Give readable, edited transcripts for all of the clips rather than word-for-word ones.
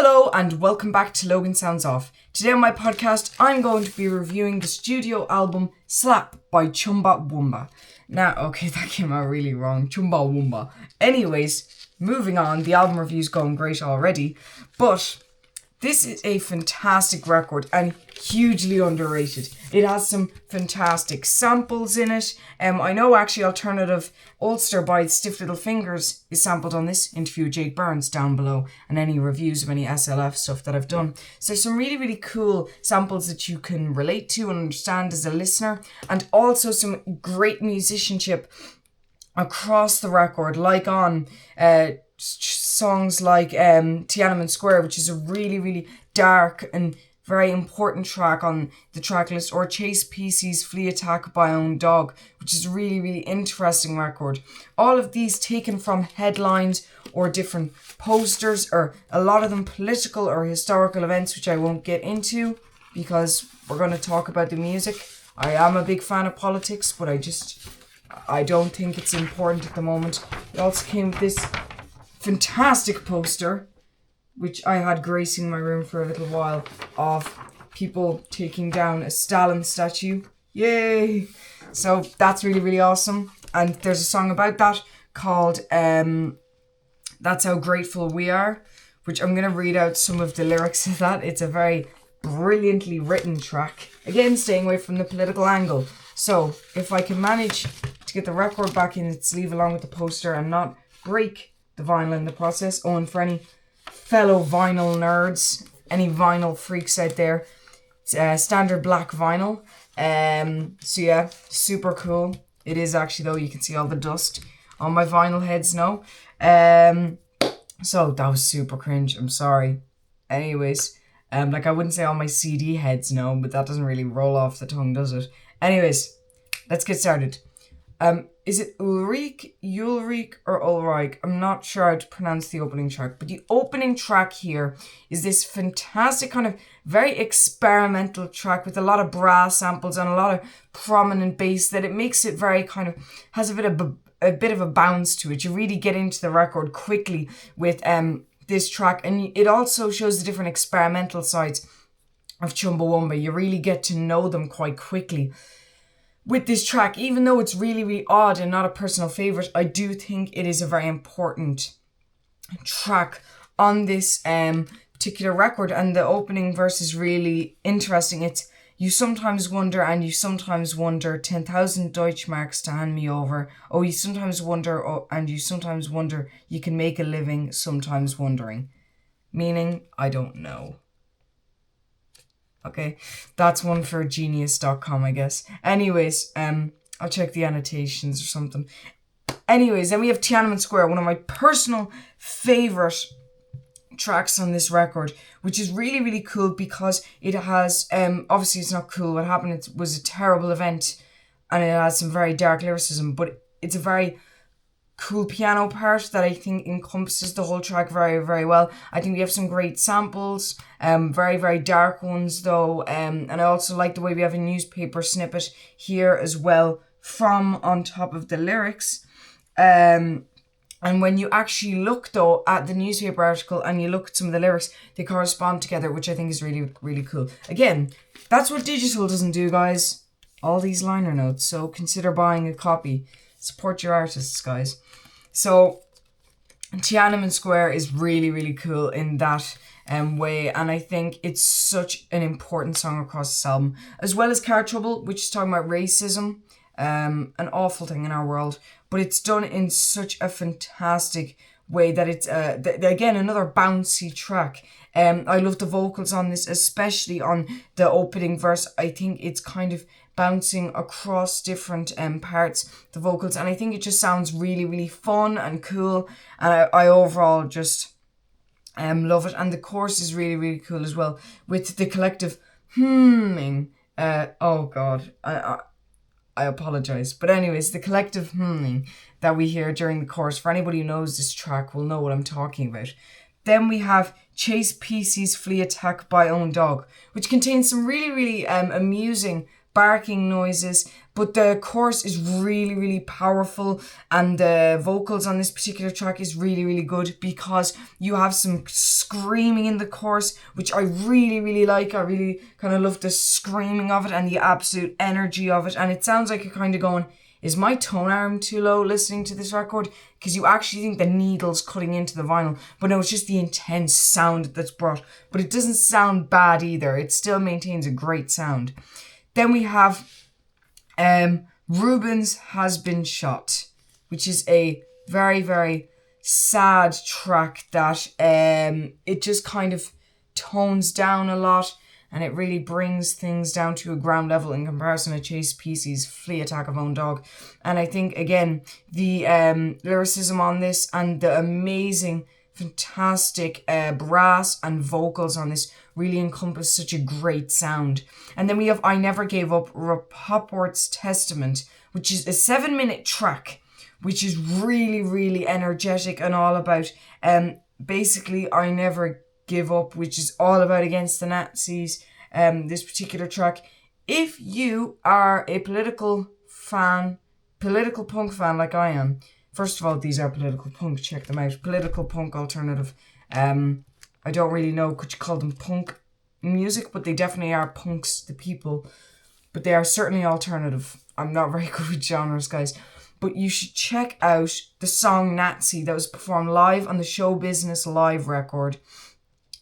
Hello and welcome back to Logan Sounds Off. Today on my podcast, I'm going to be reviewing the studio album Slap by Chumbawamba. Now, okay, that came out really wrong. Chumbawamba. Anyways, moving on. The album review's going great already. But this is a fantastic record and hugely underrated. It has some fantastic samples in it. I know actually Alternative Ulster by Stiff Little Fingers is sampled on this. Interview with Jake Burns down below and any reviews of any SLF stuff that I've done. So there's some really cool samples that you can relate to and understand as a listener, and also some great musicianship across the record, like on songs like Tiananmen Square, which is a really dark and very important track on the track list, or Chase PC's Flea Attack by Own Dog, which is a really interesting record. All of these taken from headlines or different posters, or a lot of them political or historical events, which I won't get into because we're going to talk about the music. I am a big fan of politics, but I don't think it's important at the moment. It also came with this fantastic poster, which I had gracing my room for a little while, of people taking down a Stalin statue. Yay! So that's really awesome. And there's a song about that called That's How Grateful We Are, which I'm going to read out some of the lyrics of that. It's a very brilliantly written track. Again, staying away from the political angle. So if I can manage to get the record back in its sleeve along with the poster and not break the vinyl in the process. Oh, and for any fellow vinyl nerds, any vinyl freaks out there, it's standard black vinyl. So yeah, super cool. It is actually, though. You can see all the dust on my vinyl heads now. So that was super cringe. I'm sorry. Anyways, like I wouldn't say all my CD heads no, but that doesn't really roll off the tongue, does it? Anyways, let's get started. Is it Ulrich, or Ulrich? I'm not sure how to pronounce the opening track, but the opening track here is this fantastic kind of very experimental track with a lot of brass samples and a lot of prominent bass, that it makes it very kind of, has a bit of a bounce to it. You really get into the record quickly with this track, and it also shows the different experimental sides of Chumbawamba. You really get to know them quite quickly with this track. Even though it's really odd and not a personal favourite, I do think it is a very important track on this particular record, and the opening verse is really interesting. It's, you sometimes wonder, and you sometimes wonder, 10,000 Deutschmarks to hand me over. Oh, you sometimes wonder, and you sometimes wonder, you can make a living sometimes wondering. Meaning, I don't know. Okay, that's one for genius.com, I guess. Anyways, I'll check the annotations or something. Anyways, then we have Tiananmen Square, one of my personal favourite tracks on this record, which is really cool because it has, obviously it's not cool what happened, it was a terrible event, and it has some very dark lyricism, but it's a very cool piano part that I think encompasses the whole track very well. I think we have some great samples, very dark ones though, and I also like the way we have a newspaper snippet here as well from on top of the lyrics. And when you actually look though at the newspaper article and you look at some of the lyrics, they correspond together, which I think is really cool. Again, that's what digital doesn't do, guys. All these liner notes, so consider buying a copy. Support your artists, guys. So Tiananmen Square is really cool in that way, and I think it's such an important song across this album, as well as Car Trouble, which is talking about racism, an awful thing in our world, but it's done in such a fantastic way that it's again another bouncy track. I love the vocals on this, especially on the opening verse. I think it's kind of bouncing across different parts, the vocals, and I think it just sounds really fun and cool, and I overall just love it. And the chorus is really cool as well, with the collective humming. Oh god, I apologize, but anyways, the collective humming that we hear during the chorus, for anybody who knows this track will know what I'm talking about. Then we have Chase PC's Flea Attack by Own Dog, which contains some really amusing barking noises, but the chorus is really, really powerful, and the vocals on this particular track is really, really good because you have some screaming in the chorus, which I really, really like. I really kind of love the screaming of it and the absolute energy of it, and it sounds like you're kind of going, is my tone arm too low listening to this record? Because you actually think the needle's cutting into the vinyl. But no, it's just the intense sound that's brought. But it doesn't sound bad either. It still maintains a great sound. Then we have Rubens Has Been Shot, which is a very, very sad track that it just kind of tones down a lot. And it really brings things down to a ground level in comparison to Chase Pesey's Flea Attack of Own Dog. And I think, again, the lyricism on this and the amazing, fantastic brass and vocals on this really encompass such a great sound. And then we have I Never Gave Up, Hopworth's Testament, which is a 7-minute track, which is really, really energetic and all about basically I Never Give Up, which is all about against the Nazis. This particular track, if you are a political punk fan like I am, first of all, these are political punk, check them out. Political punk alternative. I don't really know, could you call them punk music, but they definitely are punks, the people, but they are certainly alternative. I'm not very good with genres, guys. But you should check out the song Nazi that was performed live on the Show Business Live record,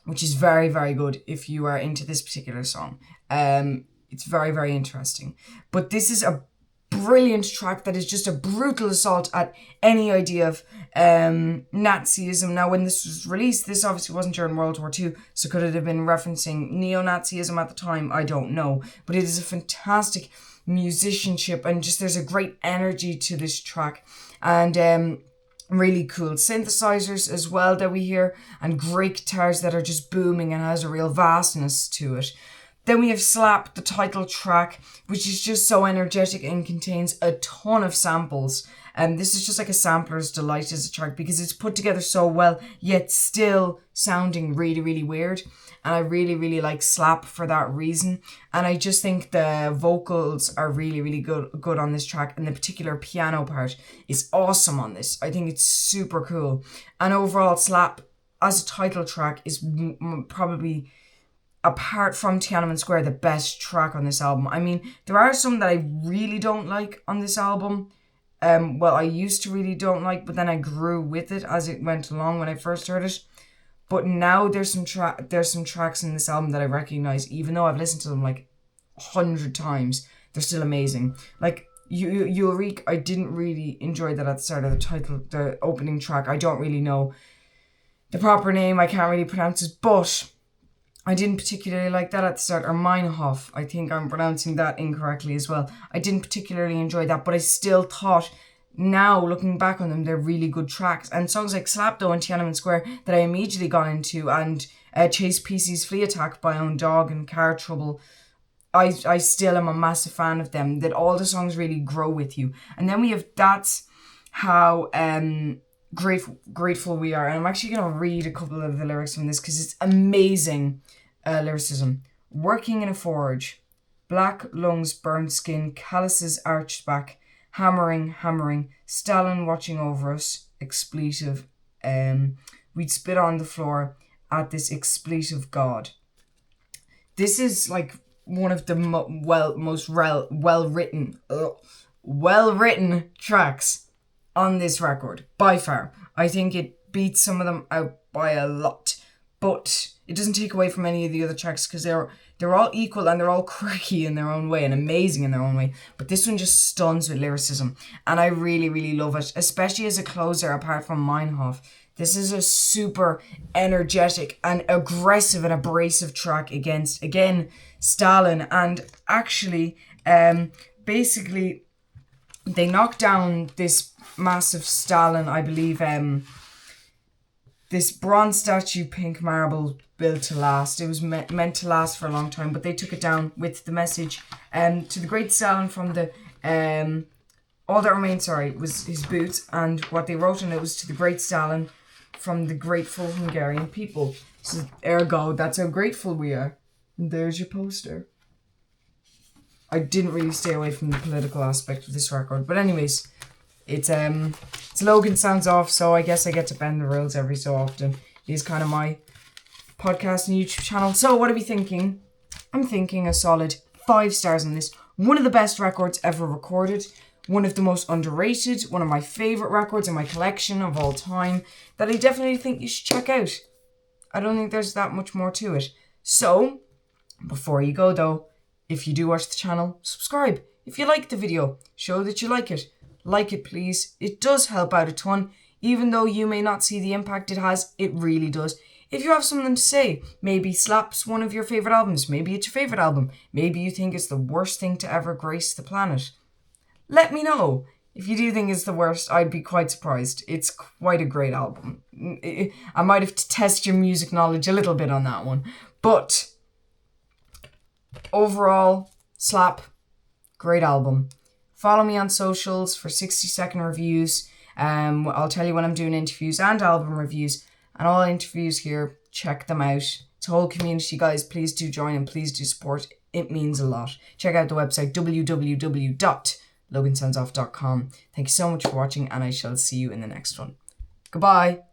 which is very, very good if you are into this particular song. It's very, very interesting. But this is a brilliant track that is just a brutal assault at any idea of Nazism. Now, when this was released, this obviously wasn't during World War II, so could it have been referencing neo-Nazism at the time? I don't know. But it is a fantastic musicianship, and just there's a great energy to this track. And really cool synthesizers as well that we hear, and great guitars that are just booming and has a real vastness to it. Then we have Slap, the title track, which is just so energetic and contains a ton of samples. And this is just like a sampler's delight as a track because it's put together so well, yet still sounding really, really weird. And I really, really like Slap for that reason. And I just think the vocals are really, really good on this track. And the particular piano part is awesome on this. I think it's super cool. And overall, Slap as a title track is probably, apart from Tiananmen Square, the best track on this album. I mean, there are some that I really don't like on this album. Well, I used to really don't like, but then I grew with it as it went along when I first heard it. But now there's some tracks in this album that I recognize, even though I've listened to them like 100 times. They're still amazing. Like Ulrike, I didn't really enjoy that at the start of the opening track. I don't really know the proper name. I can't really pronounce it, but I didn't particularly like that at the start. Or Meinhof, I think I'm pronouncing that incorrectly as well. I didn't particularly enjoy that, but I still thought, now looking back on them, they're really good tracks. And songs like Slap Though and Tiananmen Square that I immediately got into, and Chase Pesey's Flea Attack by Own Dog and Car Trouble, I still am a massive fan of them. That all the songs really grow with you. And then we have That's How Grateful We Are. And I'm actually going to read a couple of the lyrics from this because it's amazing lyricism. Working in a forge, black lungs, burned skin, calluses arched back, hammering, Stalin watching over us, expletive. We'd spit on the floor at this expletive God. This is like one of the most well-written tracks on this record, by far. I think it beats some of them out by a lot, but it doesn't take away from any of the other tracks because they're all equal and they're all quirky in their own way and amazing in their own way. But this one just stuns with lyricism, and I really, really love it, especially as a closer. Apart from Meinhof, this is a super energetic and aggressive and abrasive track against, again, Stalin. And actually, basically, they knocked down this massive Stalin, I believe, this bronze statue, pink marble, built to last. It was meant to last for a long time, but they took it down with the message to the great Stalin from the all that remained, was his boots, and what they wrote in it was, to the great Stalin from the grateful Hungarian people. So ergo, that's how grateful we are. And there's your poster. I didn't really stay away from the political aspect of this record. But anyways, it's Logan Sounds Off, so I guess I get to bend the rules every so often. It is kind of my podcast and YouTube channel. So what are we thinking? I'm thinking a solid 5 stars on this. One of the best records ever recorded. One of the most underrated. One of my favourite records in my collection of all time. That I definitely think you should check out. I don't think there's that much more to it. So, before you go though, if you do watch the channel, subscribe. If you like the video, show that you like it. Like it please. It does help out a ton. Even though you may not see the impact it has, it really does. If you have something to say, maybe Slap's one of your favourite albums, maybe it's your favourite album, maybe you think it's the worst thing to ever grace the planet, let me know. If you do think it's the worst, I'd be quite surprised. It's quite a great album. I might have to test your music knowledge a little bit on that one. But overall, Slap, great album. Follow me on socials for 60-second reviews. I'll tell you when I'm doing interviews and album reviews. And all interviews here, check them out. It's a whole community, guys. Please do join and please do support. It means a lot. Check out the website www.logansoundsoff.com. Thank you so much for watching and I shall see you in the next one. Goodbye.